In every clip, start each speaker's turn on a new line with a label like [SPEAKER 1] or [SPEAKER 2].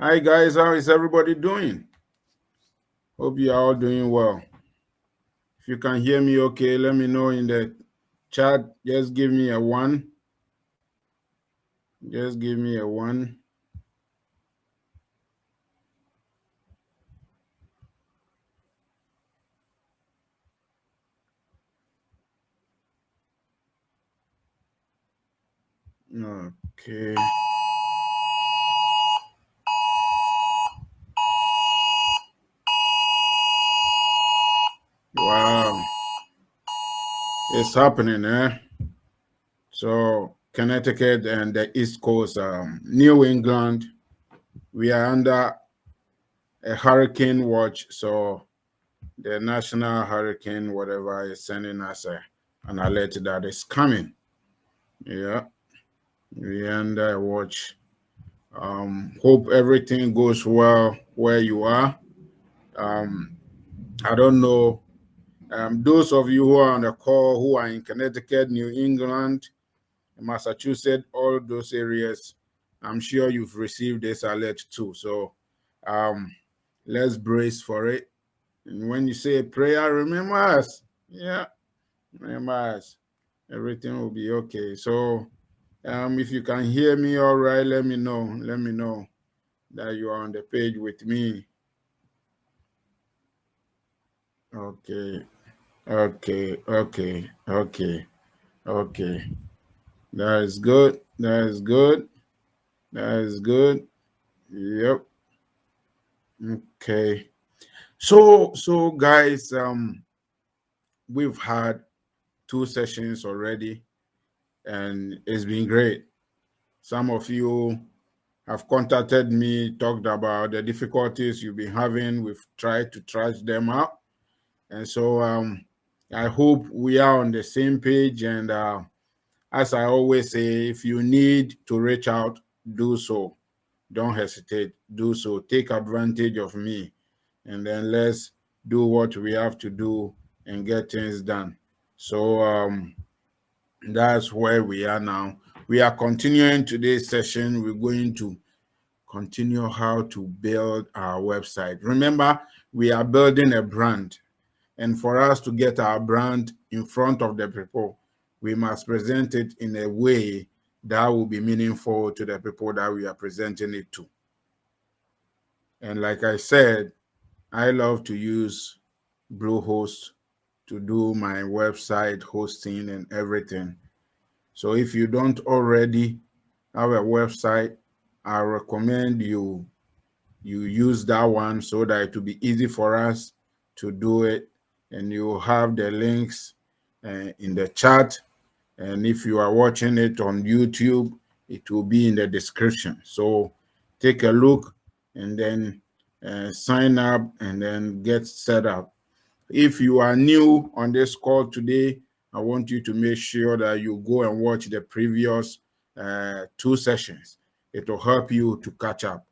[SPEAKER 1] Hi guys, how is everybody doing? Hope you are all doing well. If you can hear me okay, let me know in the chat. Just give me a 1. Just give me a 1. Okay. Wow. It's happening, eh? So Connecticut and the East Coast, New England, we are under a hurricane watch. So the National Hurricane, whatever, is sending us an alert that is coming. Yeah, we are under a watch. Hope everything goes well where you are. I don't know. Those of you who are on the call who are in Connecticut, New England, Massachusetts, all those areas, I'm sure you've received this alert too. So let's brace for it. And when you say a prayer, remember us. Yeah, remember us. Everything will be okay. So if you can hear me all right, let me know. Let me know that you are on the page with me. Okay, okay. That is good. That is good. That is good. Yep. Okay. So guys, we've had 2 sessions already, and it's been great. Some of you have contacted me, talked about the difficulties you've been having. We've tried to trash them out, and so I hope we are on the same page. And as I always say, if you need to reach out, do so. Don't hesitate. Do so. Take advantage of me. And then let's do what we have to do and get things done. So that's where we are now. We are continuing today's session. We're going to continue how to build our website. Remember, we are building a brand. And for us to get our brand in front of the people, we must present it in a way that will be meaningful to the people that we are presenting it to. And like I said, I love to use Bluehost to do my website hosting and everything. So if you don't already have a website, I recommend you use that one so that it will be easy for us to do it. And you have the links in the chat. And if you are watching it on YouTube, it will be in the description. So take a look and then sign up and then get set up. If you are new on this call today, I want you to make sure that you go and watch the previous 2 sessions. It will help you to catch up.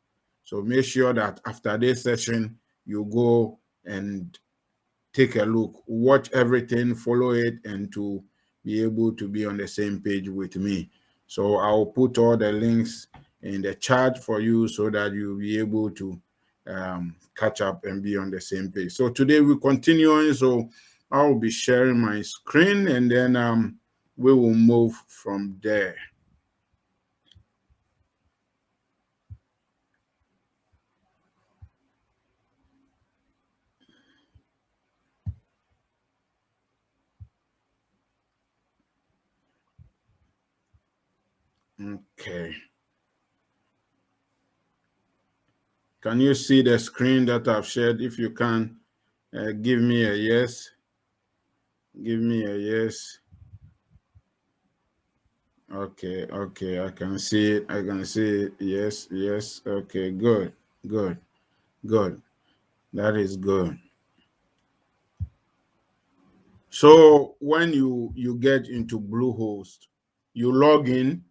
[SPEAKER 1] So make sure that after this session, you go and take a look, watch everything, follow it, and to be able to be on the same page with me. So I'll put all the links in the chat for you so that you'll be able to catch up and be on the same page. So today we're continuing. So I'll be sharing my screen and then we will move from there. Okay. Can you see the screen that I've shared? If you can, give me a yes. Give me a yes. Okay, I can see it. I can see it. Yes. Okay, good. That is good. So when you get into Bluehost, you log in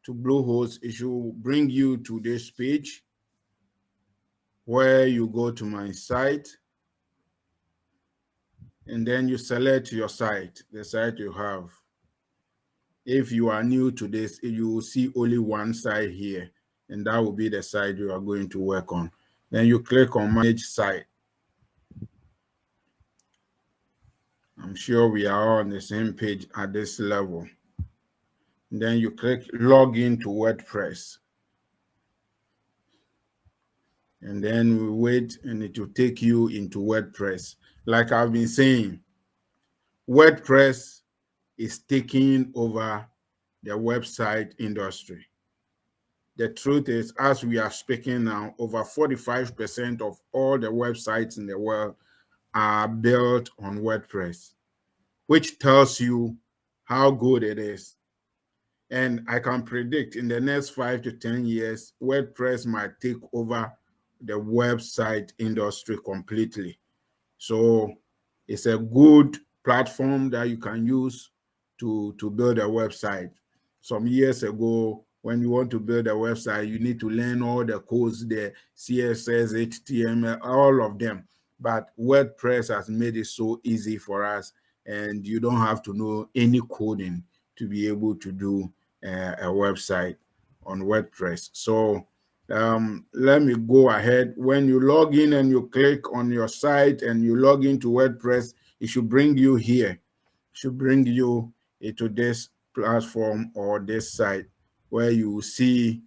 [SPEAKER 1] to Bluehost, it should bring you to this page where you go to my site and then you select your site, the site you have. If you are new to this, you will see only one site here. and that will be the site you are going to work on. Then you click on manage site. I'm sure we are all on the same page at this level. And then you click log into WordPress. And then we wait and it will take you into WordPress. Like I've been saying, WordPress is taking over the website industry. The truth is, as we are speaking now, over 45% of all the websites in the world are built on WordPress, which tells you how good it is. And I can predict in the next 5 to 10 years, WordPress might take over the website industry completely. So it's a good platform that you can use to build a website. Some years ago, when you want to build a website, you need to learn all the codes, the CSS, HTML, all of them. But WordPress has made it so easy for us, and you don't have to know any coding to be able to do a website on WordPress. So let me go ahead. When you log in and you click on your site and you log into WordPress, it should bring you here. It should bring you into this platform or this site where you will see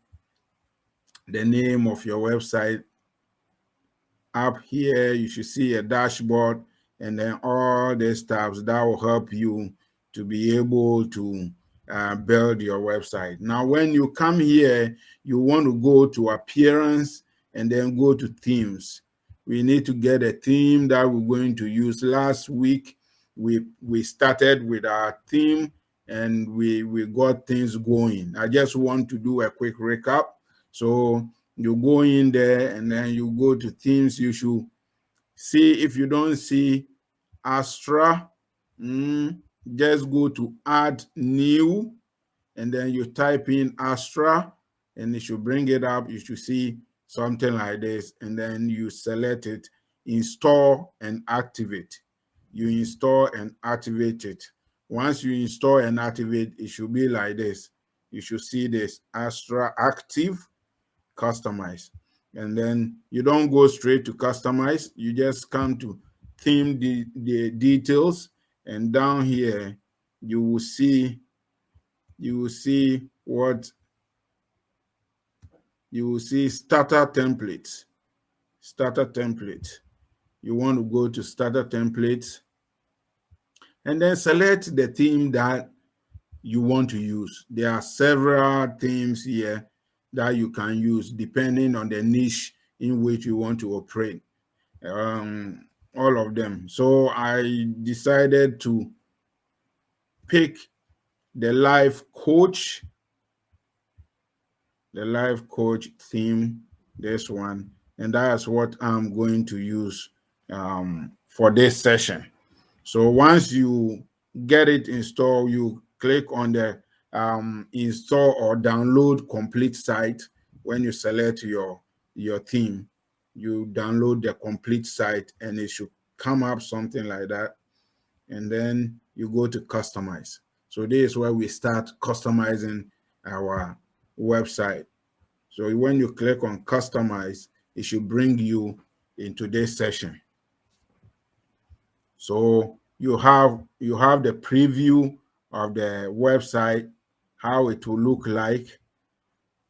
[SPEAKER 1] the name of your website. Up here, you should see a dashboard and then all these tabs that will help you to be able to build your website. Now, when you come here, you want to go to appearance and then go to themes. We need to get a theme that we're going to use. Last week, we started with our theme and we got things going. I just want to do a quick recap. So you go in there and then you go to themes. You should see, if you don't see Astra, just go to add new and then you type in Astra and it should bring it up. You should see something like this and then you select it, install and activate. You install and activate it. Once you install and activate, it should be like this. You should see this Astra active, customize, and then you don't go straight to customize. You just come to theme the details, and down here you will see what you will see: starter templates. Starter template. You want to go to starter templates and then select the theme that you want to use. There are several themes here that you can use depending on the niche in which you want to operate. All of them. So I decided to pick the life coach theme, this one, and that's what I'm going to use for this session. So once you get it installed, you click on the install or download complete site. When you select your theme, you download the complete site and it should come up something like that. And then you go to customize. So this is where we start customizing our website. So when you click on customize, it should bring you into this session. So you have the preview of the website, how it will look like.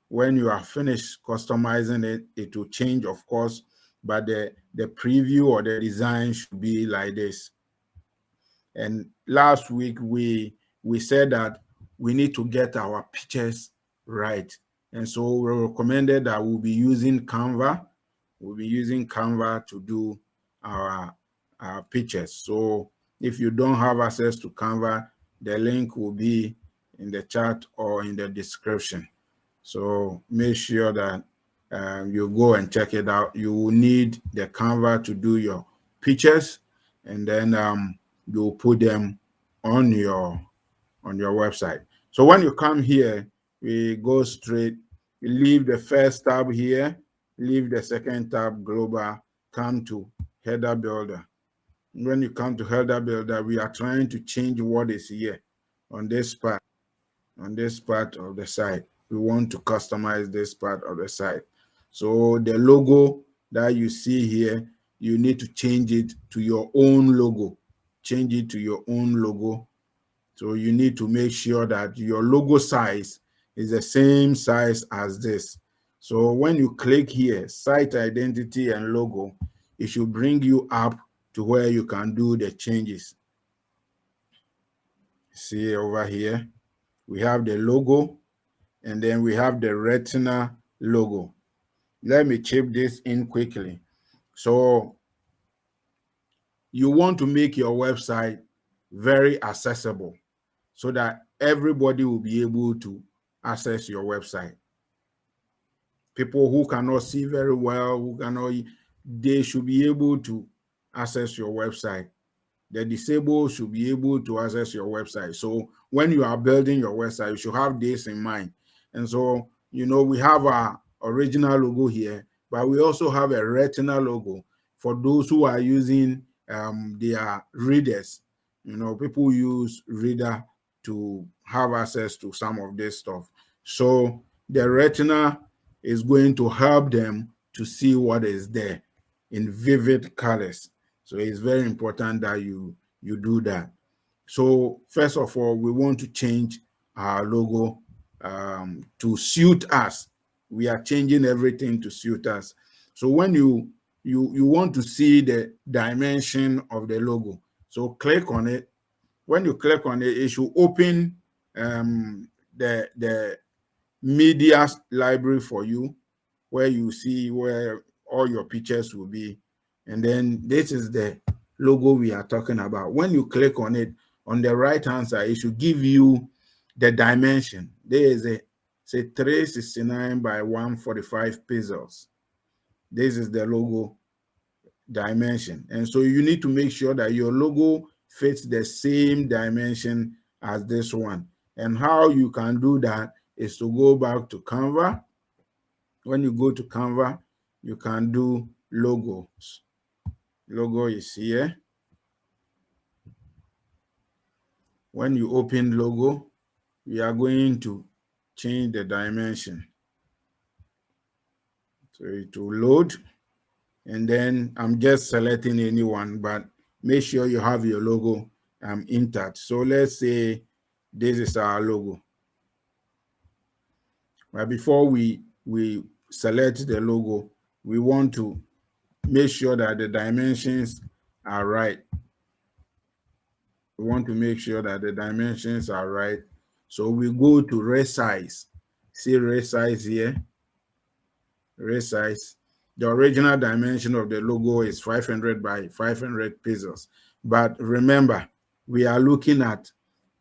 [SPEAKER 1] When you are finished customizing it, it will change, of course, but the preview or the design should be like this. And last week we said that we need to get our pictures right. And so we recommended that we'll be using Canva. We'll be using Canva to do our pictures. So if you don't have access to Canva, the link will be in the chat or in the description. So make sure that you go and check it out. You will need the Canva to do your pictures, and then you'll put them on your website. So when you come here, we go straight, you leave the first tab here, leave the second tab, global, come to header builder. When you come to header builder, we are trying to change what is here on this part of the site. we want to customize this part of the site. So the logo that you see here, you need to change it to your own logo. Change it to your own logo. So you need to make sure that your logo size is the same size as this. So when you click here, site identity and logo, it should bring you up to where you can do the changes. See over here, we have the logo, and then we have the retina logo. Let me chip this in quickly. So you want to make your website very accessible so that everybody will be able to access your website. People who cannot see very well, they should be able to access your website. The disabled should be able to access your website. So when you are building your website, you should have this in mind. And so, we have our original logo here, but we also have a retina logo for those who are using their readers. People use reader to have access to some of this stuff. So the retina is going to help them to see what is there in vivid colors. So it's very important that you do that. So first of all, we want to change our logo to suit us. We are changing everything to suit us. So when you want to see the dimension of the logo, so click on it. When you click on it, it should open the media library for you, where you see where all your pictures will be. And then this is the logo we are talking about. When you click on it, on the right hand side, it should give you the dimension. There is a 369 by 145 pixels. This is the logo dimension. And so you need to make sure that your logo fits the same dimension as this one. And how you can do that is to go back to Canva. When you go to Canva, you can do logos. Logo is here. When you open logo, we are going to change the dimension. So it will load, and then I'm just selecting anyone, but make sure you have your logo intact. So let's say this is our logo. But before we select the logo, we want to make sure that the dimensions are right. We want to make sure that the dimensions are right. So we go to resize. See resize here? Resize. The original dimension of the logo is 500 by 500 pixels. But remember, we are looking at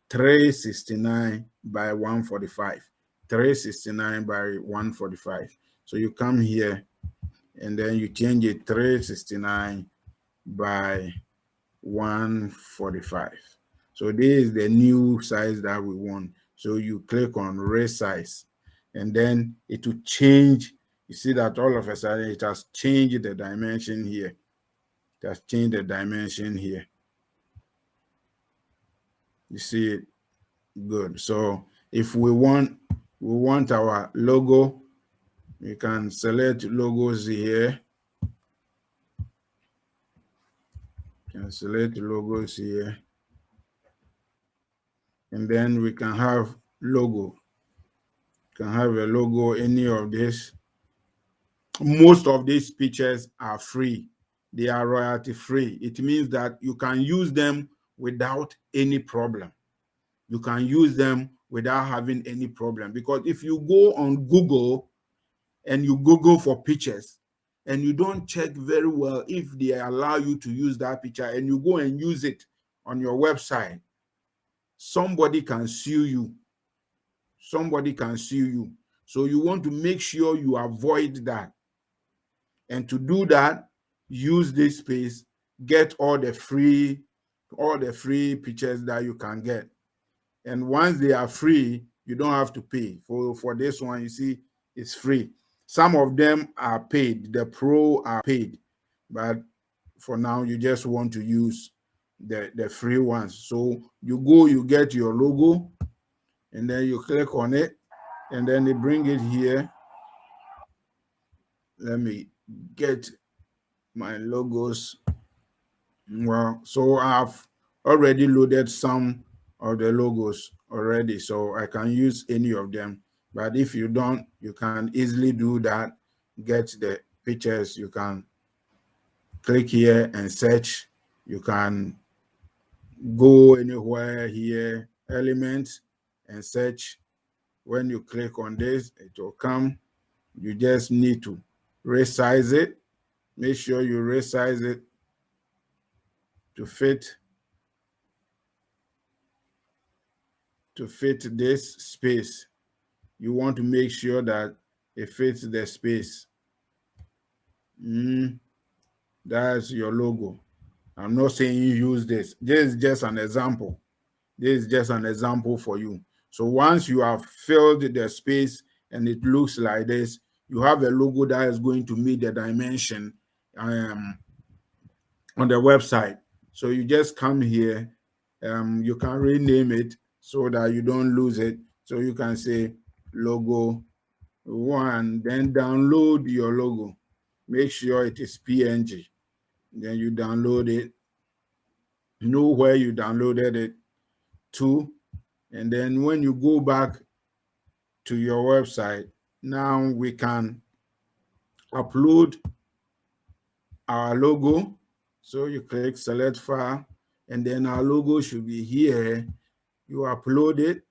[SPEAKER 1] 369 by 145. 369 by 145. So you come here and then you change it 369 by 145. So this is the new size that we want. So you click on resize, and then it will change. You see that all of a sudden it has changed the dimension here. It has changed the dimension here. You see it? Good. So if we want our logo, we can select logos here. Can select logos here. And then we can have logo. Can have a logo, any of this. Most of these pictures are free. They are royalty free. It means that you can use them without any problem. You can use them without having any problem. Because if you go on Google and you Google for pictures and you don't check very well if they allow you to use that picture and you go and use it on your website, somebody can sue you. Somebody can sue you. So you want to make sure you avoid that. And to do that, use this space, get all the free pictures that you can get. And once they are free, you don't have to pay. For this one, you see, it's free. Some of them are paid. The pro are paid. But for now, you just want to use the free ones. So you go, you get your logo, and then you click on it. and then they bring it here. Let me get my logos. Well, so I've already loaded some of the logos already, so I can use any of them. But if you don't, you can easily do that. Get the pictures. You can click here and search. You can go anywhere here, elements, and search. When you click on this, it will come. You just need to resize it. Make sure you resize it to fit this space. You want to make sure that it fits the space. That's your logo. I'm not saying you use this. This is just an example. This is just an example for you. So once you have filled the space and it looks like this, you have a logo that is going to meet the dimension on the website. So you just come here. You can rename it so that you don't lose it. So you can say logo 1, then download your logo. Make sure it is PNG. Then you download it. Know where you downloaded it to. And then when you go back to your website, now we can upload our logo. So you click select file, and then our logo should be here. You upload it.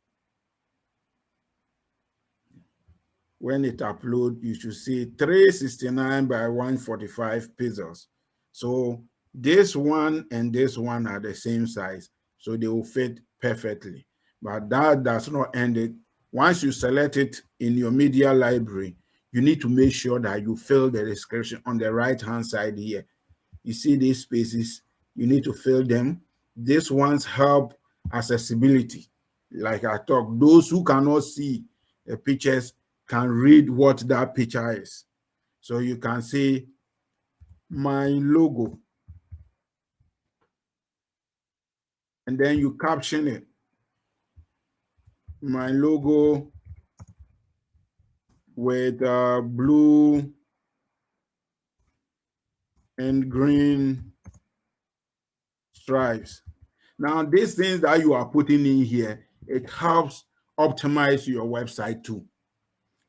[SPEAKER 1] When it uploads, you should see 369 by 145 pixels. So this one and this one are the same size, so they will fit perfectly. But that does not end it. Once you select it in your media library, you need to make sure that you fill the description on the right-hand side here. You see these spaces, you need to fill them. These ones help accessibility. Like I talked, those who cannot see the pictures can read what that picture is. So you can say my logo, and then you caption it. My logo with blue and green stripes. Now, these things that you are putting in here, it helps optimize your website too.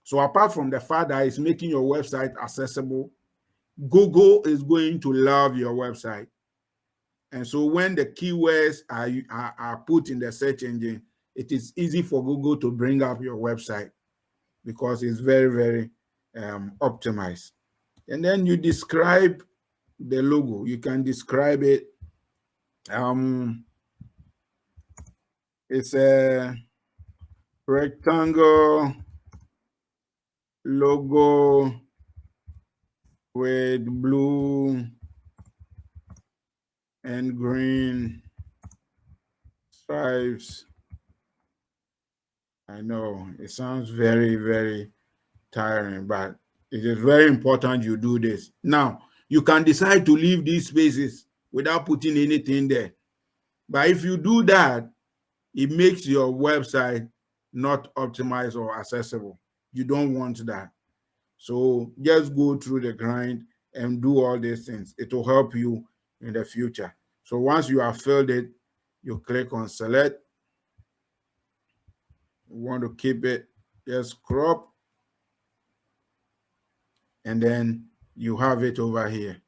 [SPEAKER 1] So apart from the fact that it's making your website accessible, Google is going to love your website. And so when the keywords are put in the search engine, it is easy for Google to bring up your website because it's very, very optimized. And then you describe the logo. You can describe it. It's a rectangle logo with blue and green stripes. I know it sounds very, very tiring, but it is very important you do this. Now, you can decide to leave these spaces without putting anything there. But if you do that, it makes your website not optimized or accessible. You don't want that. So just go through the grind and do all these things. It will help you in the future. So once you have filled it, you click on select. You want to keep it, just crop, and then you have it over here.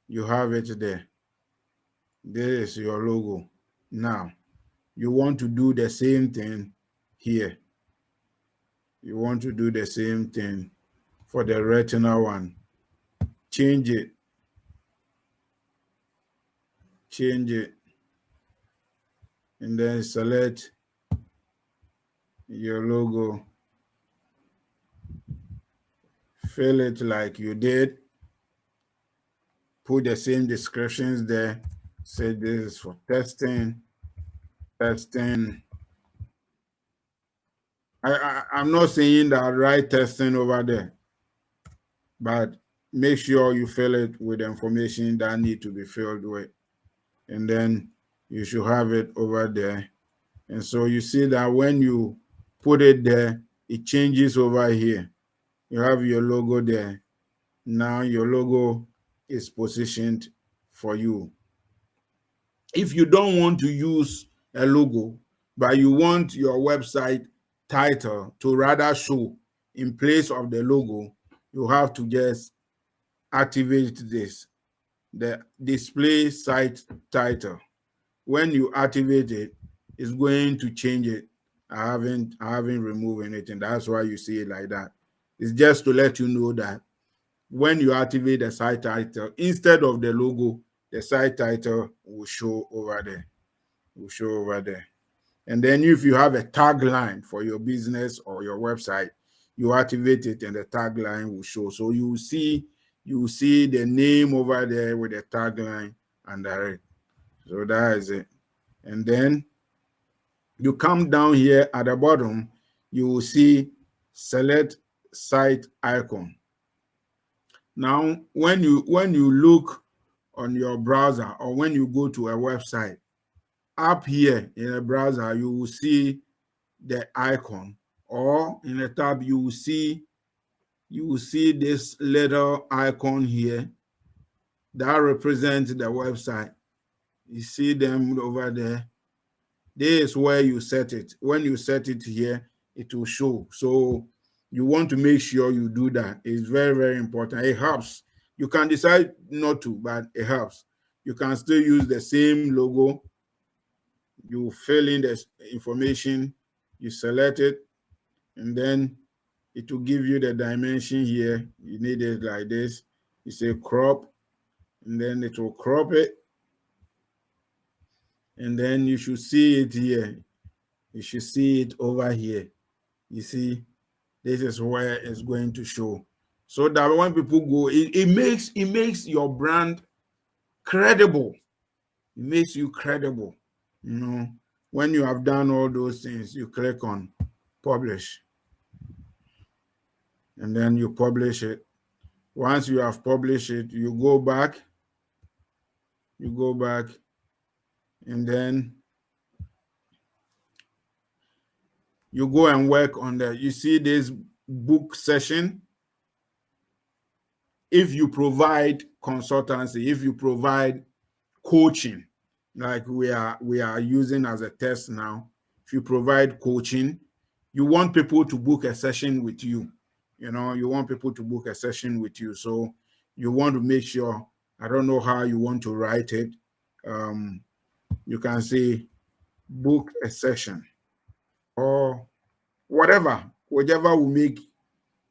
[SPEAKER 1] You have it there. This is your logo. Now, you want to do the same thing here. You want to do the same thing for the retina one. Change it. Change it. And then select your logo. Fill it like you did. Put the same descriptions there. Say this is for testing. Testing. I'm not saying that write testing over there, but make sure you fill it with the information that need to be filled with. And then you should have it over there. And so you see that when you put it there, it changes over here. You have your logo there. Now your logo is positioned for you. If you don't want to use a logo, but you want your website title to rather show in place of the logo, you have to just activate this, the display site title. When you activate it, it's going to change it. I haven't removed anything. That's why you see it like that. It's just to let you know that when you activate the site title, instead of the logo, the site title will show over there. And then if you have a tagline for your business or your website, you activate it and the tagline will show. So you will see the name over there with the tagline under it. So that is it. And then you come down here at the bottom, you will see select site icon. Now, when you look on your browser or when you go to a website, up here in a browser, you will see the icon, or in a tab, you will see this little icon here that represents the website. You see them over there. This is where you set it. When you set it here, it will show. So you want to make sure you do that. It's very, very important. It helps. You can decide not to, but it helps. You can still use the same logo. You fill in the information, you select it, and then it will give you the dimension here. You need it like this. You say crop, and then it will crop it. And then you should see it here. You should see it over here. You see, this is where it's going to show. So that when people go, it makes your brand credible. It makes you credible. You know, when you have done all those things, you click on publish. And then you publish it. Once you have published it, you go back, and then you go and work on that. You see this book session. If you provide consultancy, if you provide coaching, like we are using as a test now, if you provide coaching, you want people to book a session with you. You want people to book a session with you. So you want to make sure, I don't know how you want to write it. You can say book a session or whichever will make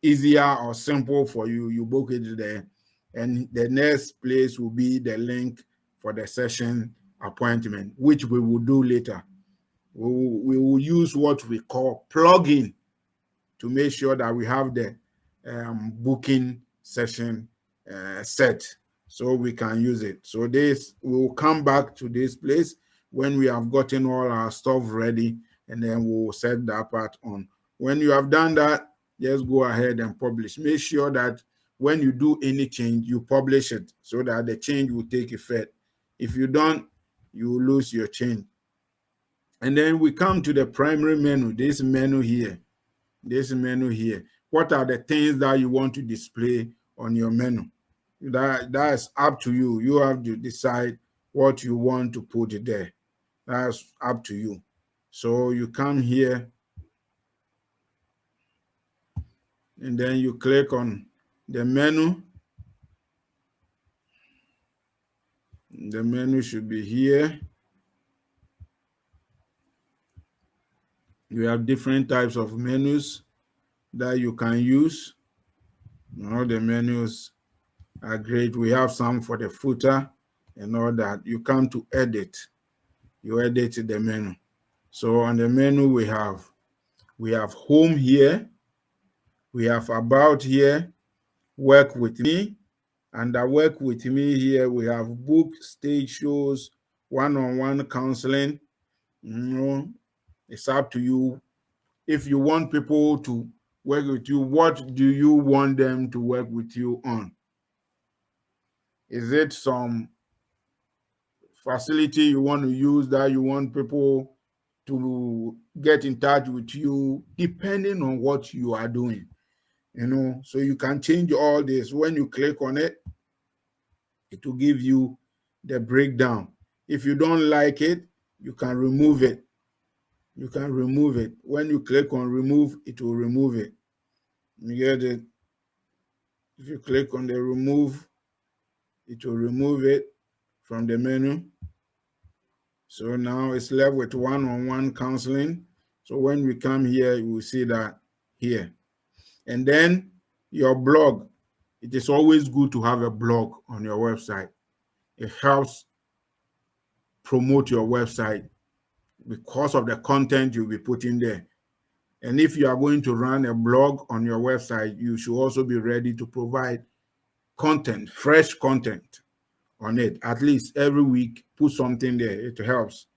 [SPEAKER 1] easier or simple for you. You book it there, and the next place will be the link for the session appointment, which we will do later. We will use what we call plugin to make sure that we have the booking session set so we can use it. So this, we will come back to this place when we have gotten all our stuff ready, and then we'll set that part on. When you have done that, just go ahead and publish. Make sure that when you do any change, you publish it so that the change will take effect. If you don't, you will lose your change. And then we come to the primary menu, this menu here. What are the things that you want to display on your menu? That's up to you. You have to decide what you want to put there. That's up to you. So you come here, and then you click on the menu. The menu should be here. You have different types of menus that you can use. All the menus are great. We have some for the footer and all that. You come to edit. You edit the menu. So on the menu we have home here, we have about here, work with me, and the work with me here we have book, stage shows, one-on-one counseling. It's up to you. If you want people to work with you, what do you want them to work with you on? Is it some facility you want to use that you want people to get in touch with you depending on what you are doing. So you can change all this. When you click on it, it will give you the breakdown. If you don't like it, you can remove it. You can remove it. When you click on remove, it will remove it. You get it? If you click on the remove, it will remove it from the menu. So now it's left with one-on-one counseling. So when we come here, you will see that here. And then your blog. It is always good to have a blog on your website. It helps promote your website because of the content you'll be putting there. And if you are going to run a blog on your website, you should also be ready to provide content, fresh content on it. At least every week, put something there. It helps.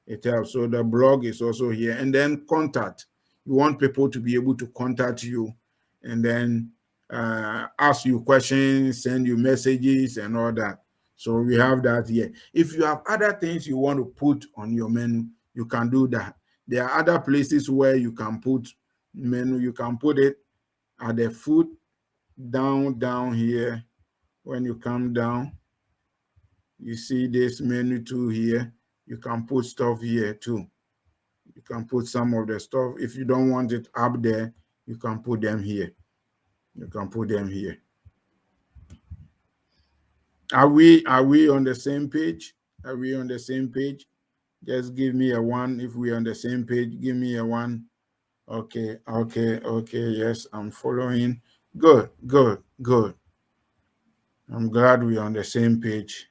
[SPEAKER 1] It helps. So the blog is also here. And then contact. You want people to be able to contact you and then ask you questions, send you messages and all that. So we have that here. If you have other things you want to put on your menu, you can do that. There are other places where you can put menu. You can put it at the foot down here. When you come down, you see this menu too here. You can put stuff here too. You can put some of the stuff. If you don't want it up there, you can put them here. You can put them here. Are we on the same page? Are we on the same page? Just give me a 1 if we're on the same page. Give me a 1. Okay. Yes, I'm following. Good. I'm glad we're on the same page.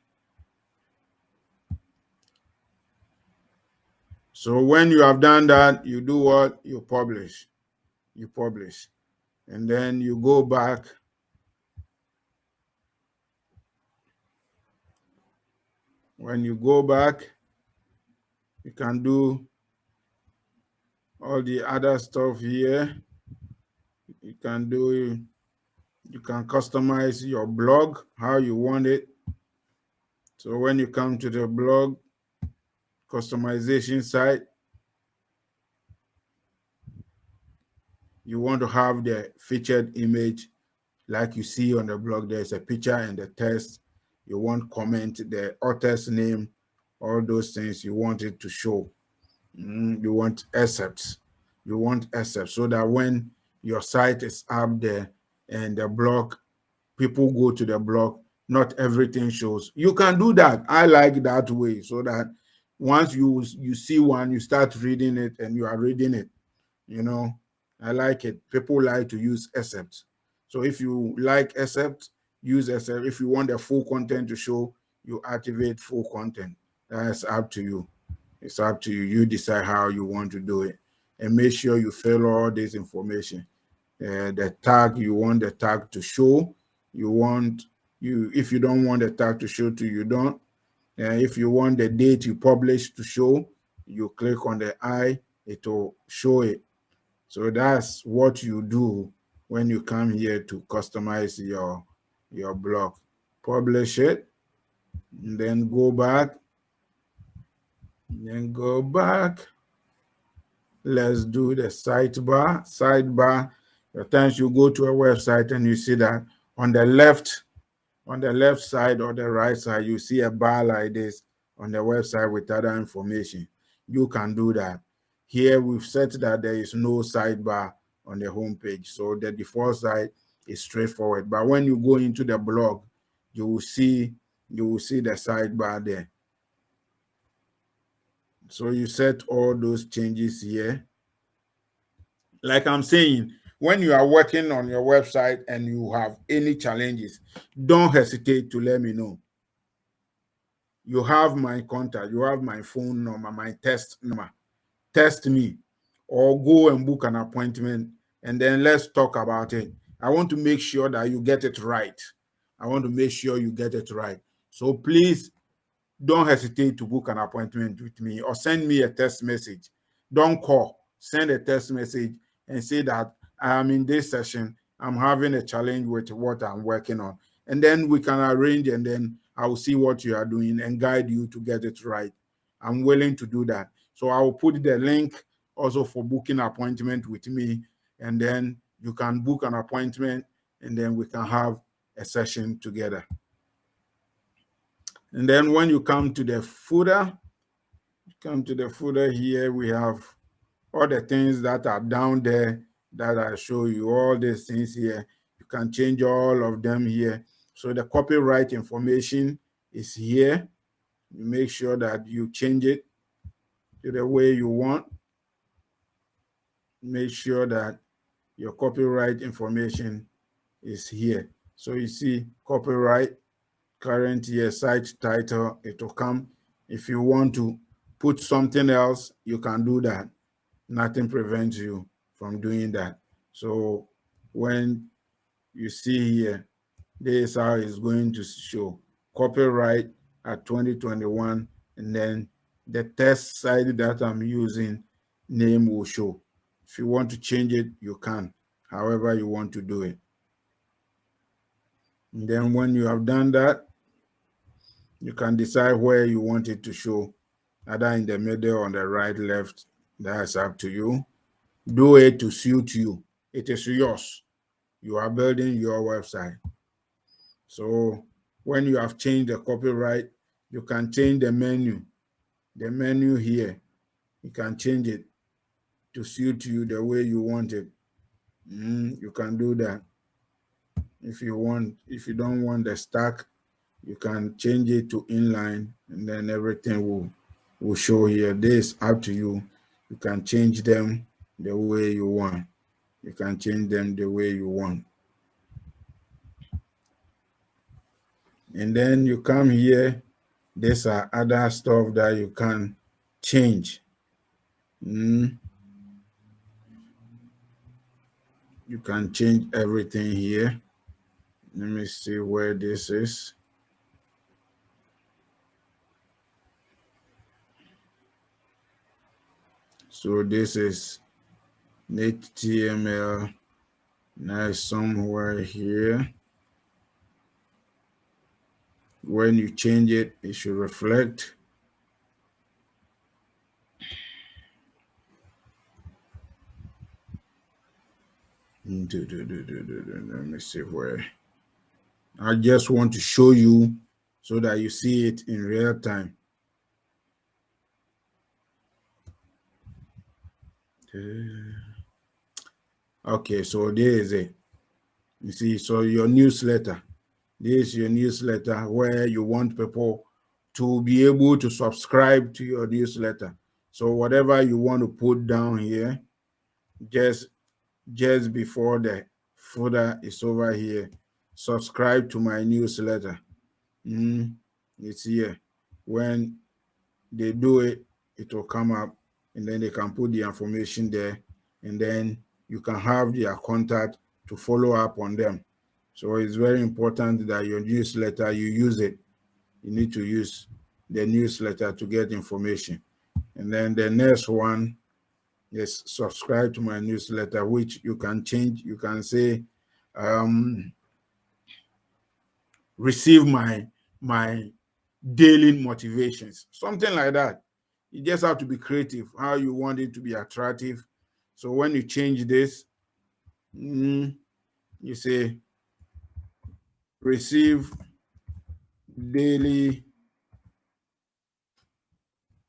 [SPEAKER 1] So when you have done that, you do what? You publish. You publish. And then you go back. When you go back, you can do all the other stuff here. You can customize your blog how you want it. So when you come to the blog customization site, you want to have the featured image like you see on the blog. There's a picture and the text. You want comment, the author's name, all those things you want it to show. You want excerpts. You want excerpts so that when your site is up there and the blog, people go to the blog, not everything shows. You can do that. I like that way so that once you see one, you start reading it and you are reading it. I like it. People like to use excerpts. So if you like excerpts, use excerpt. If you want the full content to show, you activate full content. That's up to you. It's up to you. You decide how you want to do it. And make sure you fill all this information. The tag, you want the tag to show. If you don't want the tag to show to you, don't. If you want the date you publish to show, you click on the I, it will show it. So that's what you do when you come here to customize your blog. Publish it, and then go back. Let's do the sidebar. At times you go to a website and you see that on the left side or the right side, you see a bar like this on the website with other information. You can do that. Here we've set that there is no sidebar on the home page. So the default site is straightforward. But when you go into the blog, you will see the sidebar there. So you set all those changes here. Like I'm saying, when you are working on your website and you have any challenges, don't hesitate to let me know. You have my contact, you have my phone number, my text number. Text me or go and book an appointment and then let's talk about it. I want to make sure that you get it right. So please don't hesitate to book an appointment with me or send me a text message. Don't call. Send a text message and say that I am in this session. I'm having a challenge with what I'm working on. And then we can arrange and then I will see what you are doing and guide you to get it right. I'm willing to do that. So I will put the link also for booking appointment with me, and then you can book an appointment, and then we can have a session together. And then when you come to the footer, here, we have all the things that are down there that I show you, all these things here. You can change all of them here. So the copyright information is here. You make sure that you change it to the way you want. Make sure that your copyright information is here. So you see copyright, current year, site title, it will come. If you want to put something else, you can do that. Nothing prevents you from doing that. So when you see here, this is how it's going to show copyright at 2021, and then the test site that I'm using name will show. If you want to change it, you can, however you want to do it. And then when you have done that, you can decide where you want it to show, either in the middle, on the right, left. That's up to you. Do it to suit you. It is yours. You are building your website. So when you have changed the copyright, you can change the menu. The menu here, you can change it to suit you the way you want it. You can do that. If you want, if you don't want the stack, you can change it to inline, and then everything will show here. This up to you. You can change them the way you want. You can change them the way you want. And then you come here. These are other stuff that you can change. You can change everything here. Let me see where this is. So this is HTML. Now somewhere here. When you change it, it should reflect. Let me see where. I just want to show you so that you see it in real time. Okay, so there is it. You see, so your newsletter. This is your newsletter where you want people to be able to subscribe to your newsletter. So whatever you want to put down here, just before the footer is over here, subscribe to my newsletter. It's here. When they do it, it will come up, and then they can put the information there, and then you can have their contact to follow up on them. So it's very important that your newsletter, you use it. You need to use the newsletter to get information. And then the next one is subscribe to my newsletter, which you can change. You can say, receive my daily motivations, something like that. You just have to be creative, how you want it to be attractive. So when you change this, you say, receive daily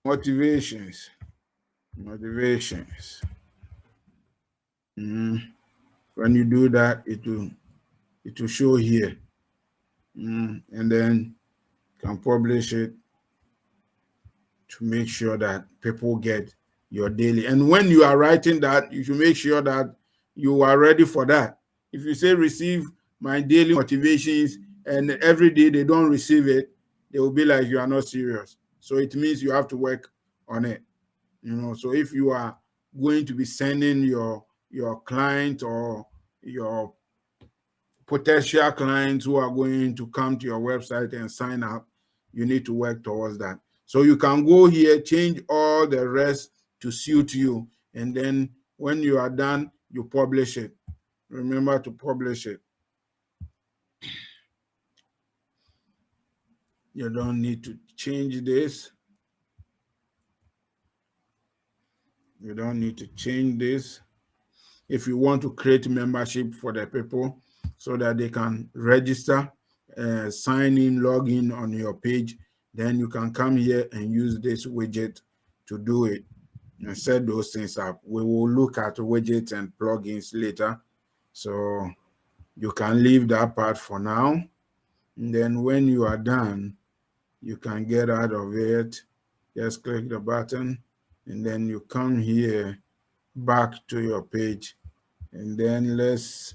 [SPEAKER 1] motivations. When you do that, it will show here. And then you can publish it to make sure that people get your daily. And when you are writing that, you should make sure that you are ready for that. If you say receive my daily motivations and every day they don't receive it, they will be like, you are not serious. So it means you have to work on it. So if you are going to be sending your client or your potential clients who are going to come to your website and sign up, you need to work towards that. So you can go here, change all the rest to suit you, and then when you are done, you publish it. Remember to publish it. You don't need to change this. You don't need to change this. If you want to create membership for the people so that they can register, sign in, log in on your page, then you can come here and use this widget to do it and set those things up. We will look at widgets and plugins later. So you can leave that part for now. And then when you are done, you can get out of it. Just click the button and then you come here back to your page. And then let's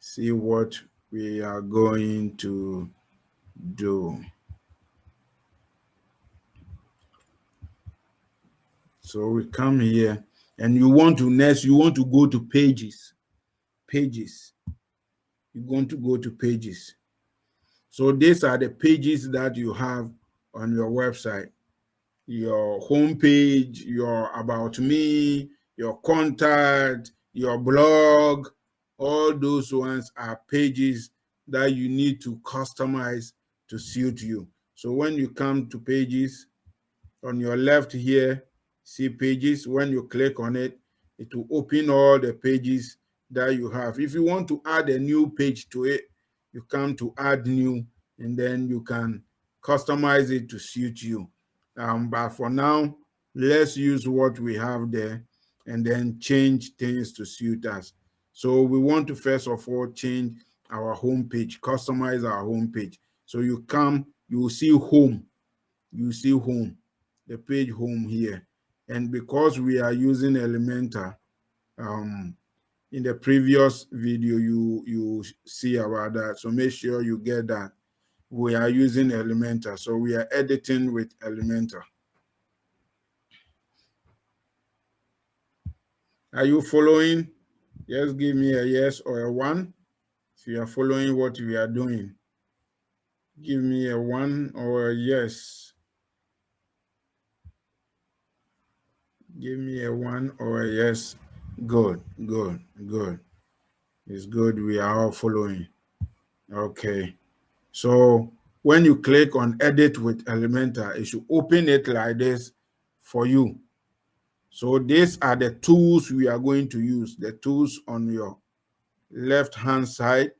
[SPEAKER 1] see what we are going to do. So we come here and you want to go to pages. Pages. You're going to go to pages. So these are the pages that you have on your website. Your homepage, your about me, your contact, your blog, all those ones are pages that you need to customize to suit you. So when you come to pages, on your left here, see pages. When you click on it, it will open all the pages that you have. If you want to add a new page to it, you come to add new, and then you can customize it to suit you. But for now, let's use what we have there and then change things to suit us. So we want to first of all change our home page, customize our home page. So you come, you will see home, you see home, the page home here. And because we are using Elementor, in the previous video, you see about that. So make sure you get that. We are using Elementor. So we are editing with Elementor. Are you following? Just give me a yes or a one if you are following what we are doing. Give me a one or a yes. Give me a one or a yes. Good, good, good. It's good. We are all following. Okay. So when you click on edit with Elementor, it should open it like this for you. So these are the tools we are going to use. The tools on your left-hand side.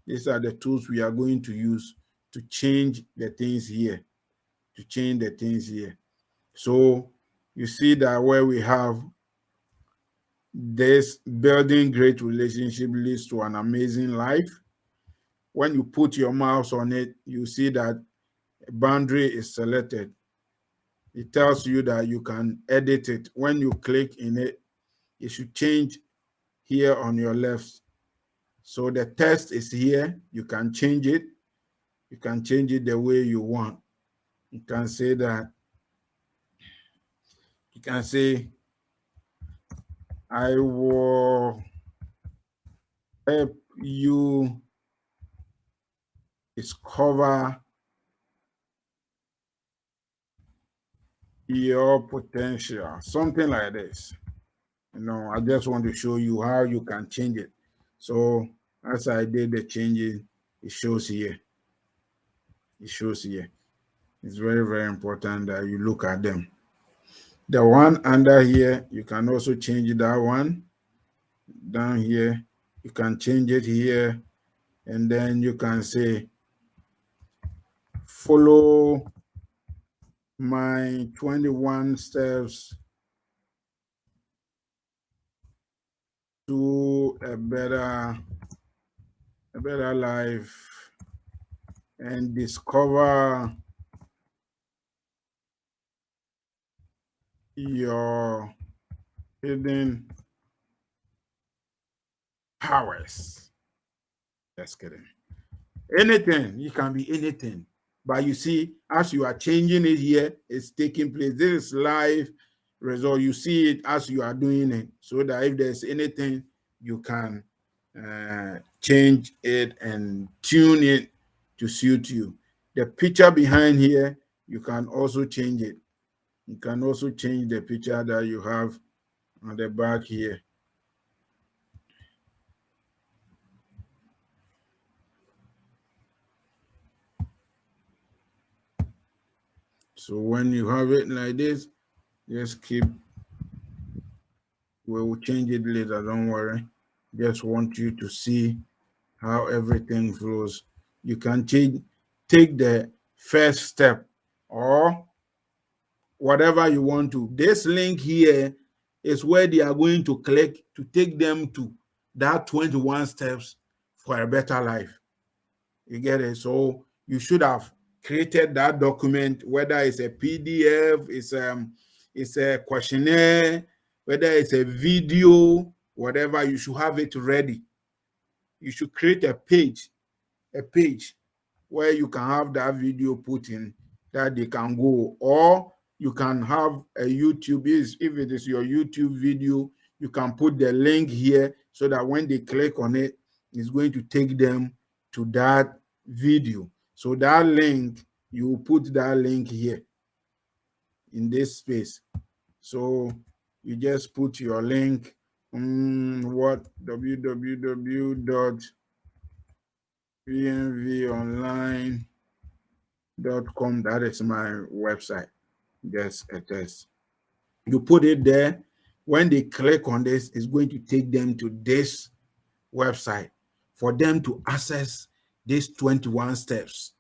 [SPEAKER 1] These are the tools we are going to use to change the things here. To change the things here. So you see that where we have this building great relationship leads to an amazing life. When you put your mouse on it, you see that a boundary is selected. It tells you that you can edit it. When you click in it, it should change here on your left. So the text is here. You can change it. You can change it the way you want. You can say that. You can say, I will help you discover your potential. Something like this. I just want to show you how you can change it. So as I did the changes, it shows here. It shows here. It's very, very important that you look at them. The one under here, you can also change that one. Down here, you can change it here. And then you can say, follow my 21 steps to a better life and discover your hidden powers. Just kidding. Anything, it can be anything. But you see, as you are changing it here, it's taking place. This is live result. You see it as you are doing it, so that if there's anything, you can change it and tune it to suit you. The picture behind here, you can also change it. You can also change the picture that you have on the back here. So when you have it like this, just keep We will change it later, don't worry. Just want you to see how everything flows. You can take the first step or whatever you want to. This link here is where they are going to click to take them to that 21 steps for a better life. You get it? So you should have created that document, whether it's a PDF, it's a questionnaire, whether it's a video, whatever, you should have it ready. You should create a page where you can have that video put in that they can go, or you can have a YouTube. If it is your YouTube video, you can put the link here so that when they click on it, it's going to take them to that video. So that link, you put that link here in this space. So you just put your link, www.pmvonline.com. That is my website. Yes, it is. You put it there. When they click on this, it's going to take them to this website for them to access these 21 steps.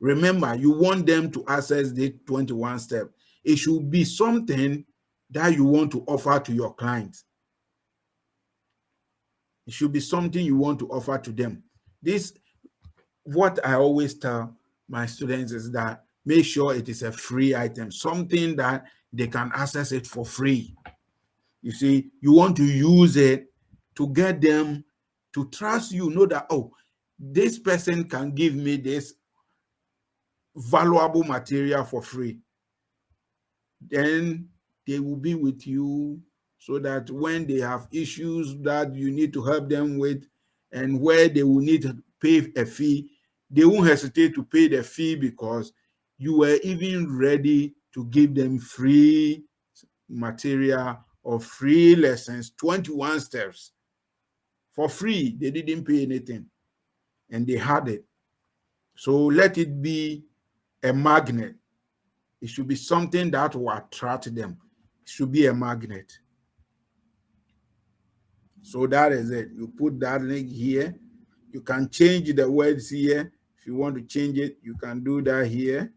[SPEAKER 1] Remember, you want them to access the 21 steps. It should be something that you want to offer to your clients. It should be something you want to offer to them. This, what I always tell my students is that make sure it is a free item, something that they can access it for free. You see, you want to use it to get them to trust you, know that, oh, this person can give me this valuable material for free. Then they will be with you so that when they have issues that you need to help them with and where they will need to pay a fee, they won't hesitate to pay the fee because you were even ready to give them free material or free lessons, 21 steps for free. They didn't pay anything and they had it. So let it be a magnet. It should be something that will attract them. It should be a magnet. So that is it. You put that link here. You can change the words here. If you want to change it, you can do that here.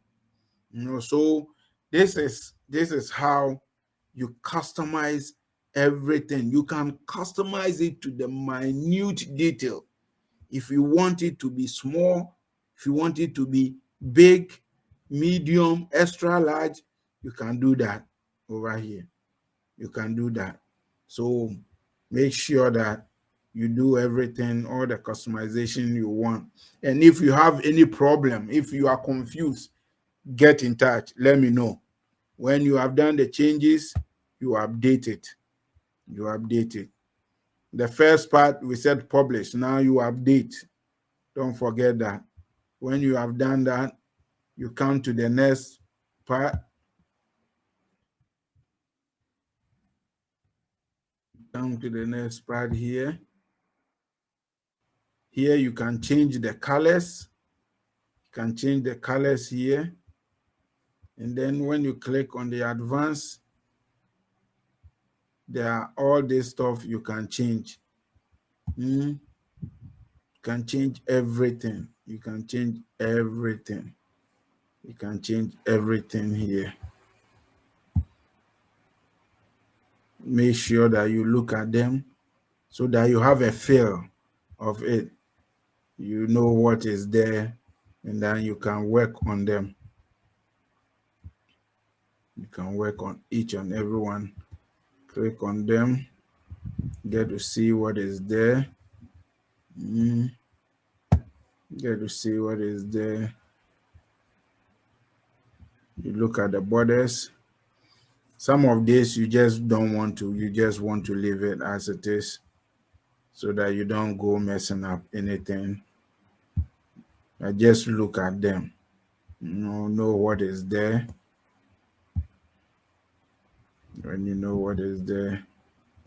[SPEAKER 1] So this is how you customize everything. You can customize it to the minute detail. If you want it to be small, if you want it to be big, medium, extra large, you can do that over here. You can do that. So make sure that you do everything, all the customization you want. And if you have any problem, if you are confused, get in touch. Let me know. When you have done the changes, you update it. You update it. The first part, we said publish. Now you update. Don't forget that. When you have done that, you come to the next part. Come to the next part here. Here you can change the colors. You can change the colors here. And then when you click on the advanced, there are all this stuff you can change. You can change everything. You can change everything. You can change everything here. Make sure that you look at them so that you have a feel of it. You know what is there, and then you can work on them. You can work on each and every one. Click on them, get to see what is there. Get to see what is there. You look at the borders. Some of this you just don't want to, you just want to leave it as it is so that you don't go messing up anything. I just look at them. Know what is there. When you know what is there,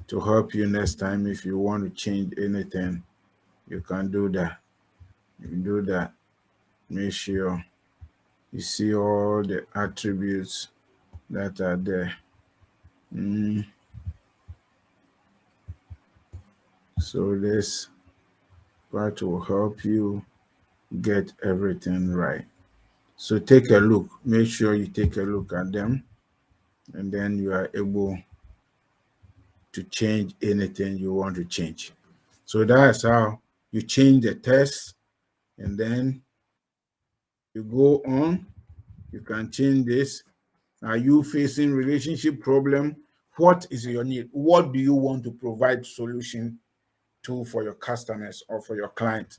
[SPEAKER 1] to help you next time if you want to change anything, you can do that. You can do that. Make sure you see all the attributes that are there. So this part will help you get everything right. So take a look. Make sure you take a look at them, and then you are able to change anything you want to change. So that's how you change the text, and then you go on. You can change this. Are you facing relationship problem? What is your need? What do you want to provide solution to for your customers or for your clients?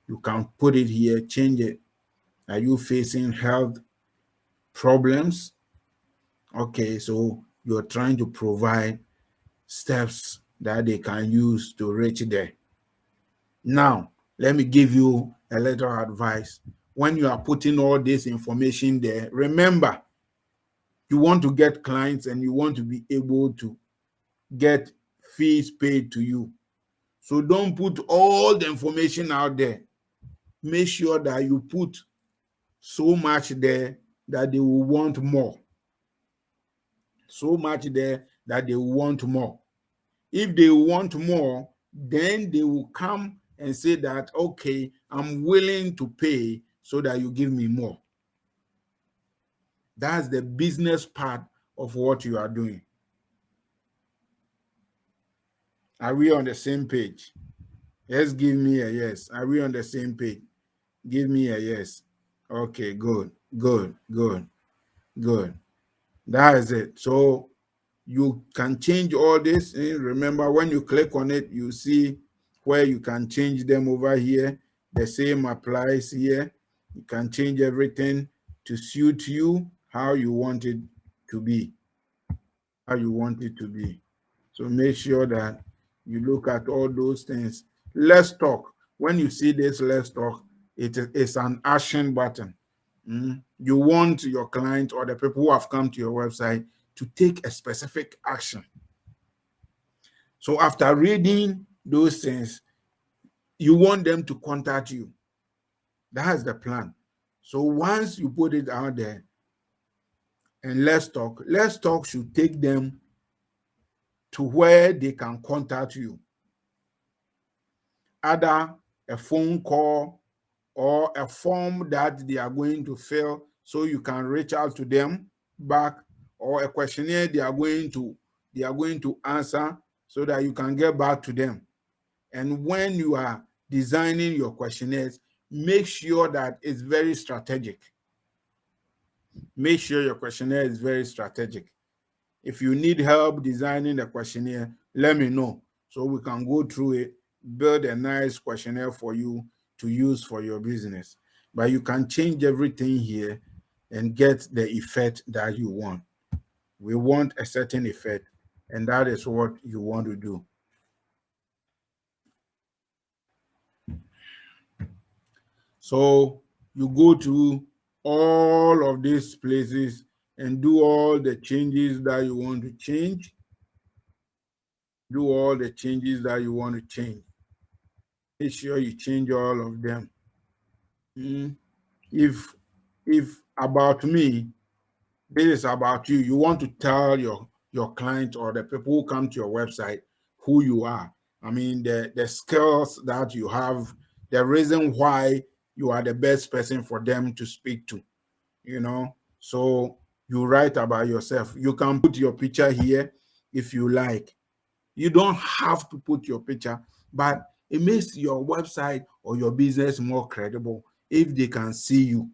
[SPEAKER 1] You can put it here, change it. Are you facing health problems? Okay, so you're trying to provide steps that they can use to reach there. Now, let me give you a little advice. When you are putting all this information there, remember, you want to get clients and you want to be able to get fees paid to you. So don't put all the information out there. Make sure that you put so much there that they will want more. So much there that they will want more. If they want more, then they will come and say that, okay, I'm willing to pay so that you give me more. That's the business part of what you are doing. Are we on the same page? Yes, give me a yes. Are we on the same page? Give me a yes. Okay, good, good, good, good. That is it. So you can change all this. Remember, when you click on it, you see where you can change them over here. The same applies here. You can change everything to suit you how you want it to be. How you want it to be. So make sure that you look at all those things. Let's talk. When you see this, let's talk. It's an action button. You want your client or the people who have come to your website to take a specific action. So after reading those things, you want them to contact you. That's the plan. So once you put it out there and let's talk should take them to where they can contact you. Either a phone call or a form that they are going to fill so you can reach out to them back, or a questionnaire they are going to answer so that you can get back to them. And when you are designing your questionnaires, make sure that it's very strategic. Make sure your questionnaire is very strategic. If you need help designing the questionnaire, let me know so we can go through it, build a nice questionnaire for you to use for your business. But you can change everything here and get the effect that you want. We want a certain effect, and that is what you want to do. So you go to all of these places and do all the changes that you want to change. Do all the changes that you want to change. Make sure you change all of them. If about me, this is about you. You want to tell your client or the people who come to your website who you are. I mean, the skills that you have, the reason why you are the best person for them to speak to, So you write about yourself. You can put your picture here if you like. You don't have to put your picture, but it makes your website or your business more credible if they can see you.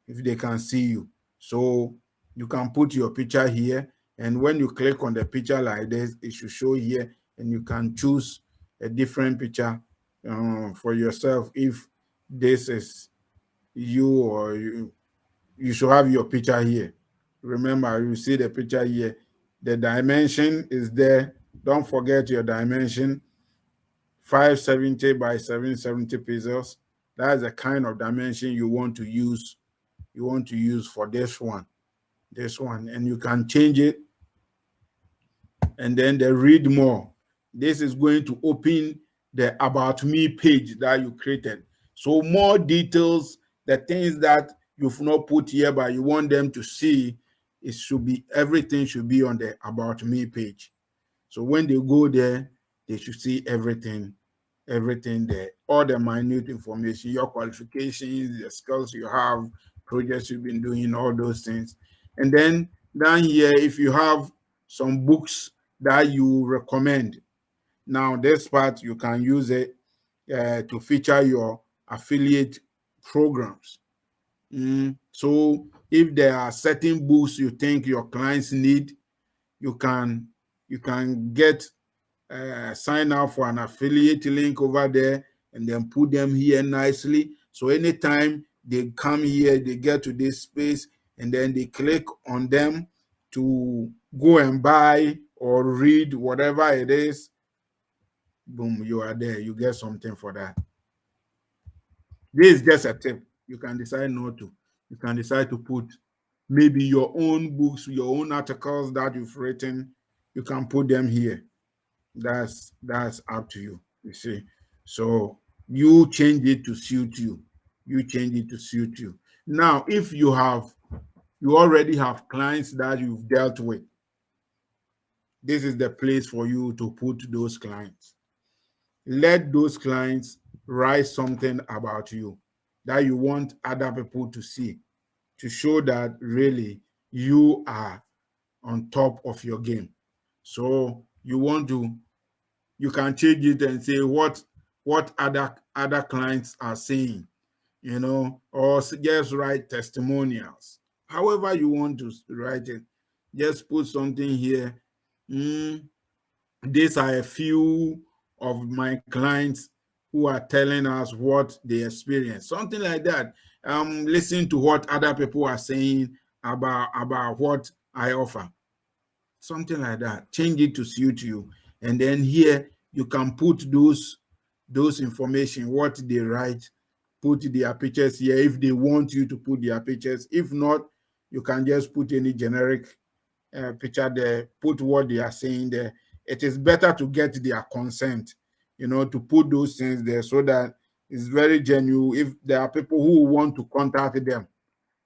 [SPEAKER 1] If they can see you. So you can put your picture here, and when you click on the picture like this, it should show here, and you can choose a different picture for yourself. If this is you, or you should have your picture here. Remember, you see the picture here. The dimension is there. Don't forget your dimension. 570 by 770 pixels. That's the kind of dimension you want to use. You want to use for this one, and you can change it. And then the read more. This is going to open the about me page that you created. So more details, the things that you've not put here, but you want them to see, everything should be on the about me page. So when they go there, They should see everything there, all the minute information, your qualifications, the skills you have, projects you've been doing, all those things. And then down here, if you have some books that you recommend, now this part you can use it to feature your affiliate programs. So if there are certain books you think your clients need, you can get sign up for an affiliate link over there and then put them here nicely. So anytime they come here, they get to this space and then they click on them to go and buy or read whatever it is, boom, you are there. You get something for that. This is just a tip. You can decide not to. You can decide to put maybe your own books, your own articles that you've written. You can put them here. That's up to you. You see. So you change it to suit you. You change it to suit you. Now, if you already have clients that you've dealt with, this is the place for you to put those clients. Let those clients write something about you that you want other people to see, to show that really you are on top of your game. So you can change it and say what other clients are saying, or just write testimonials. However you want to write it, just put something here. These are a few of my clients who are telling us what they experience. Something like that. Listen to what other people are saying about what I offer. Something like that. Change it to suit you. And then here you can put those information, what they write, put their pictures here if they want you to put their pictures. If not, you can just put any generic picture there, put what they are saying there. It is better to get their consent, to put those things there so that it's very genuine. If there are people who want to contact them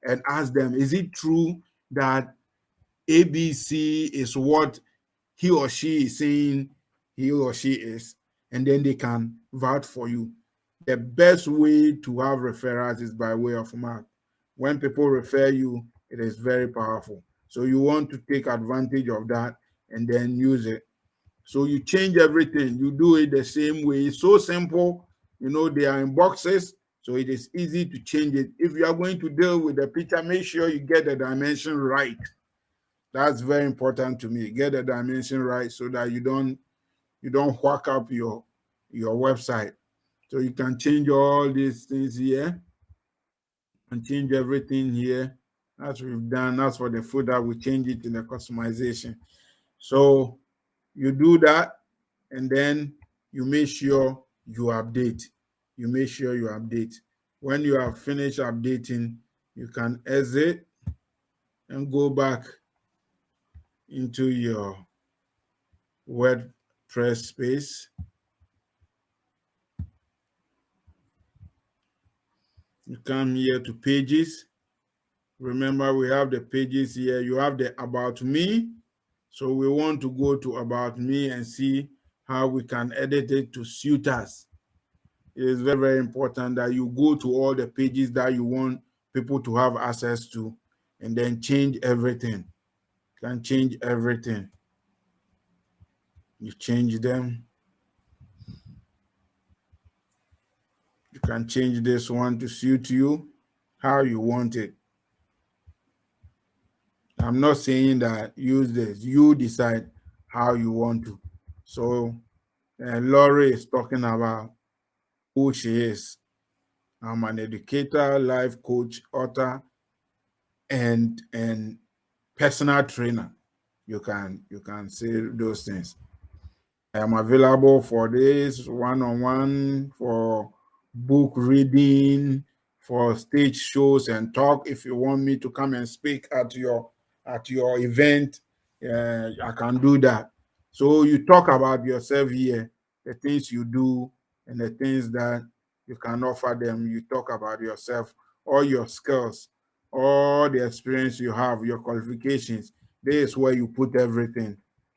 [SPEAKER 1] and ask them, is it true that ABC is what he or she is saying he or she is, and then they can vouch for you. The best way to have referrals is by way of mouth. When people refer you, it is very powerful. So you want to take advantage of that and then use it. So you change everything. You do it the same way. It's so simple. They are in boxes, so it is easy to change it. If you are going to deal with the picture, make sure you get the dimension right. That's very important to me. Get the dimension right so that you don't whack up your website. So you can change all these things here and change everything here. As we've done, as for the footer, we change it in the customization. So you do that, and then you make sure you update. You make sure you update. When you have finished updating, you can exit and go back into your WordPress space. You come here to pages. Remember, we have the pages here. You have the about me. So we want to go to about me and see how we can edit it to suit us. It is very, very important that you go to all the pages that you want people to have access to and then change everything. You can change everything. You change them. You can change this one to suit you how you want it. I'm not saying that use this. You decide how you want to. So Laurie is talking about who she is. I'm an educator, life coach, author, and personal trainer. You can say those things. I am available for this one-on-one, for book reading, for stage shows and talk. If you want me to come and speak at your event, I can do that. So you talk about yourself here, the things you do and the things that you can offer them. You talk about yourself, all your skills, all the experience you have, your qualifications. This is where you put everything,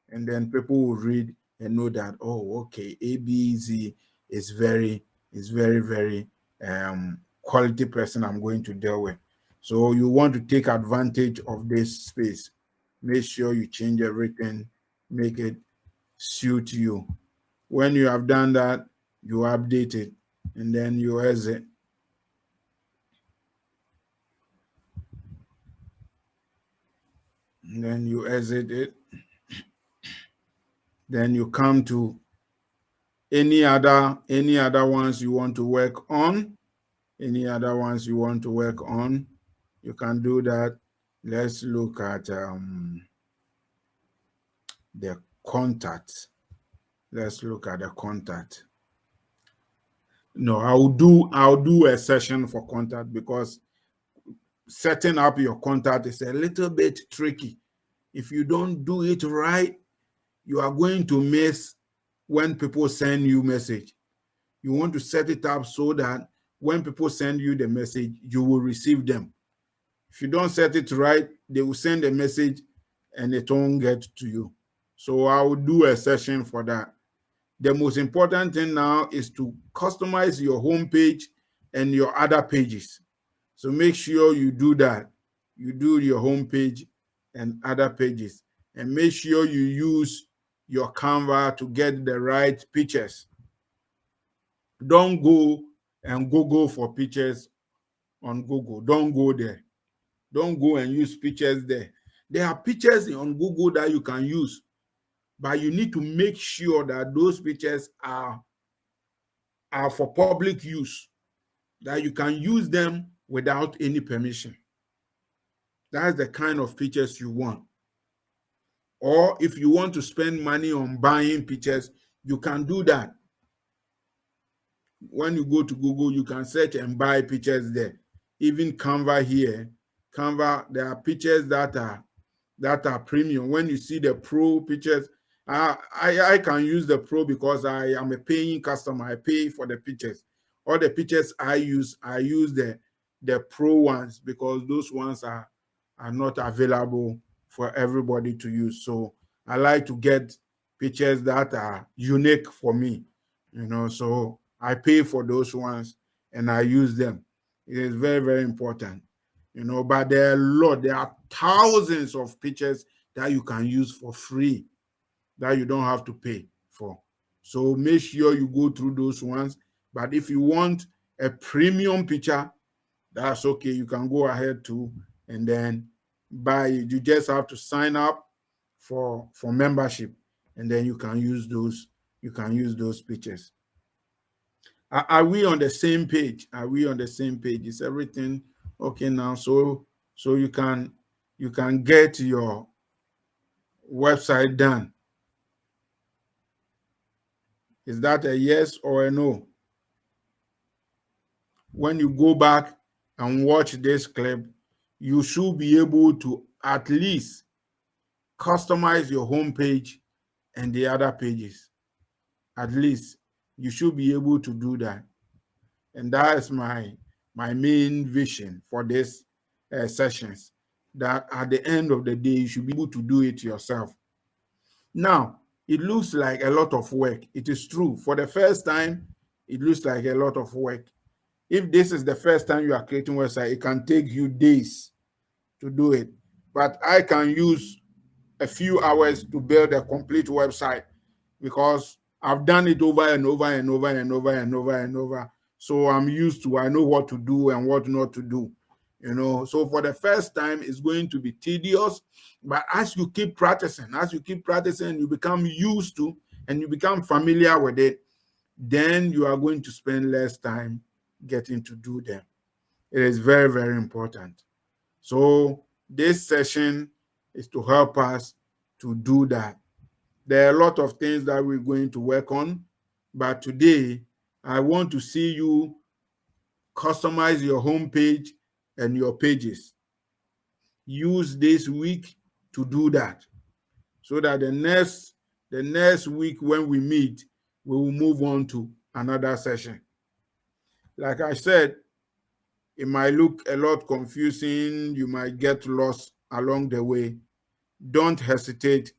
[SPEAKER 1] and then people will read and know that, oh, okay, ABZ is very quality person I'm going to deal with. So you want to take advantage of this space. Make sure you change everything, make it suit you. When you have done that, you update it, and then you exit. And then you exit it. Then you come to any other ones you want to work on. Any other ones you want to work on, you can do that. Let's look at the contact. Let's look at the contact. No, I'll do a session for contact, because setting up your contact is a little bit tricky. If you don't do it right, you are going to miss when people send you message. You want to set it up so that when people send you the message, you will receive them. If you don't set it right, they will send a message and it won't get to you. So I will do a session for that. The most important thing now is to customize your homepage and your other pages. So make sure you do that. You do your homepage and other pages, and make sure you use your Canva to get the right pictures. Don't go and Google for pictures on Google. Don't go there. Don't go and use pictures there. There are pictures on Google that you can use, but you need to make sure that those pictures are for public use, that you can use them without any permission. That's the kind of pictures you want. Or if you want to spend money on buying pictures, you can do that. When you go to Google, you can search and buy pictures there. Even Canva here, Canva, there are pictures that are premium. When you see the pro pictures, I can use the pro because I am a paying customer. I pay for the pictures. All the pictures I use the pro ones, because those ones are not available for everybody to use. So I like to get pictures that are unique for me, so I pay for those ones and I use them. It is very, very important. But there are thousands of pictures that you can use for free, that you don't have to pay for. So make sure you go through those ones. But if you want a premium picture, that's okay. You can go ahead too and then buy it. You just have to sign up for membership, and then you can use those pictures. Are we on the same page? Are we on the same page? Is everything okay now? So you can get your website done. Is that a yes or a no? When you go back and watch this clip, you should be able to at least customize your homepage and the other pages. At least you should be able to do that. And that is my main vision for this sessions, that at the end of the day, you should be able to do it yourself. Now, it looks like a lot of work. It is true. For the first time, it looks like a lot of work. If this is the first time you are creating a website, it can take you days to do it. But I can use a few hours to build a complete website, because I've done it over and over and over and over and over and over. So I'm used to, I know what to do and what not to do. So for the first time, it's going to be tedious. But as you keep practicing, you become used to and you become familiar with it, then you are going to spend less time getting to do them. It is very, very important. So this session is to help us to do that. There are a lot of things that we're going to work on, but today I want to see you customize your homepage and your pages. Use this week to do that, so that the next week when we meet, we will move on to another session. Like I said, it might look a lot confusing. You might get lost along the way. Don't hesitate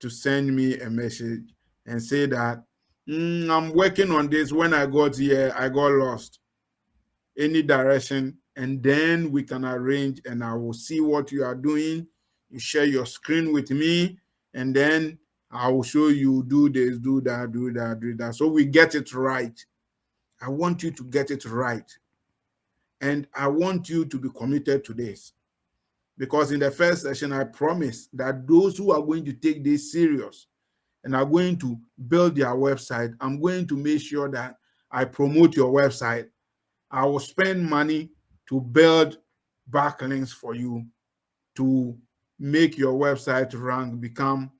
[SPEAKER 1] to send me a message and say that I'm working on this. When I got here, I got lost. Any direction, and then we can arrange, and I will see what you are doing. You share your screen with me, and then I will show you, do this, do that, do that, do that. So we get it right. I want you to get it right. And I want you to be committed to this. Because in the first session, I promised that those who are going to take this serious and are going to build their website, I'm going to make sure that I promote your website. I will spend money to build backlinks for you to make your website rank, become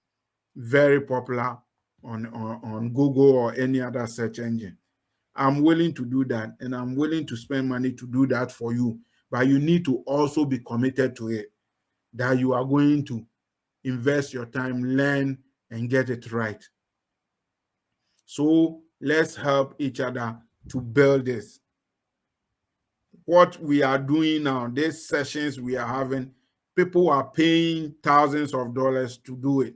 [SPEAKER 1] very popular on Google or any other search engine. I'm willing to do that, and I'm willing to spend money to do that for you. But you need to also be committed to it, that you are going to invest your time, learn, and get it right. So let's help each other to build this. What we are doing now, these sessions we are having, people are paying thousands of dollars to do it.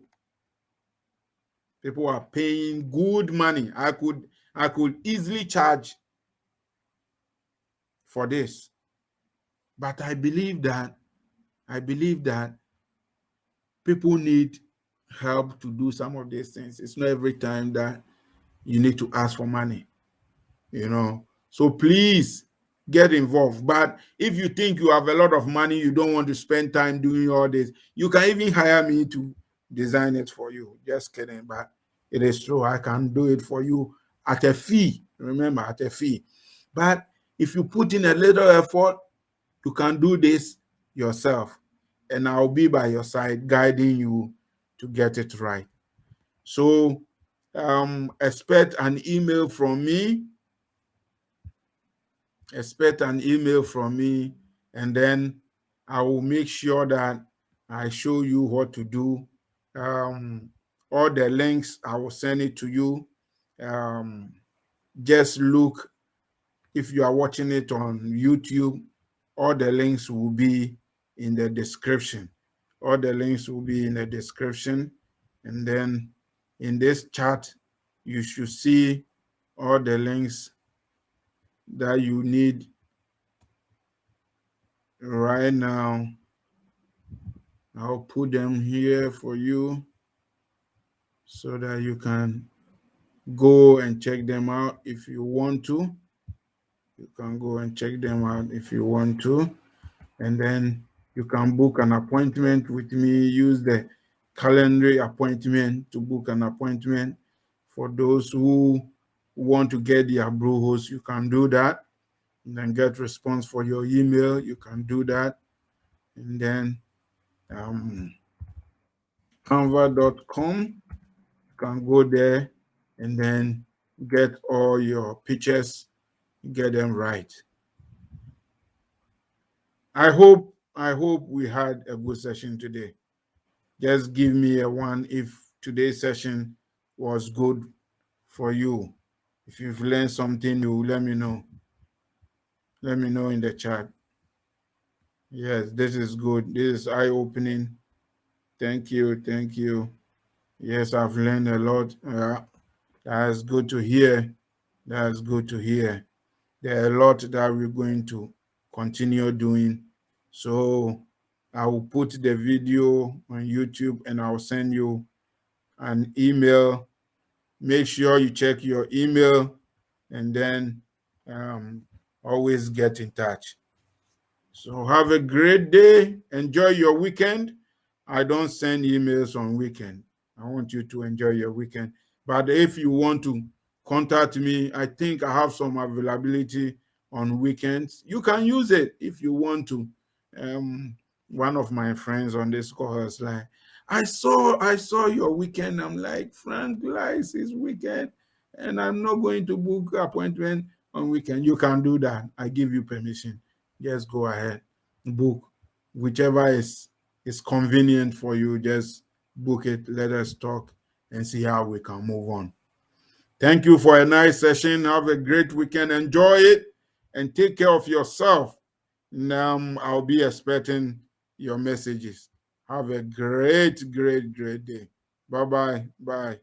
[SPEAKER 1] People are paying good money. I could easily charge for this. But I believe that people need help to do some of these things. It's not every time that you need to ask for money, So please get involved. But if you think you have a lot of money, you don't want to spend time doing all this, you can even hire me to design it for you. Just kidding, but it is true. I can do it for you at a fee. Remember, at a fee. But if you put in a little effort, you can do this yourself. And I'll be by your side, guiding you to get it right. So expect an email from me. Expect an email from me, and then I will make sure that I show you what to do. All the links, I will send it to you. Just look, if you are watching it on YouTube, all the links will be in the description. All the links will be in the description. And then in this chat, you should see all the links that you need right now. I'll put them here for you so that you can go and check them out if you want to. You can go and check them out if you want to. And then you can book an appointment with me. Use the calendar appointment to book an appointment. For those who want to get their Bluehost, you can do that. And then get response for your email. You can do that. And then canva.com, you can go there and then get all your pictures, get them right. I hope we had a good session today. Just give me a one if today's session was good for you. If you've learned something new, let me know. Let me know in the chat. Yes, this is good. This is eye-opening. Thank you. Thank you. Yes, I've learned a lot. That's good to hear. That's good to hear. There are a lot that we're going to continue doing. So I will put the video on YouTube and I'll send you an email. Make sure you check your email and then always get in touch. So have a great day. Enjoy your weekend. I don't send emails on weekend. I want you to enjoy your weekend. But if you want to contact me, I think I have some availability on weekends. You can use it if you want to. One of my friends on this call is like, I saw your weekend. I'm like, Frank likes his weekend, and I'm not going to book appointment on weekend. You can do that. I give you permission. Just go ahead, book whichever is convenient for you. Just book it. Let us talk and see how we can move on. Thank you for a nice session. Have a great weekend. Enjoy it and take care of yourself. Now I'll be expecting your messages. Have a great day. Bye-bye. Bye.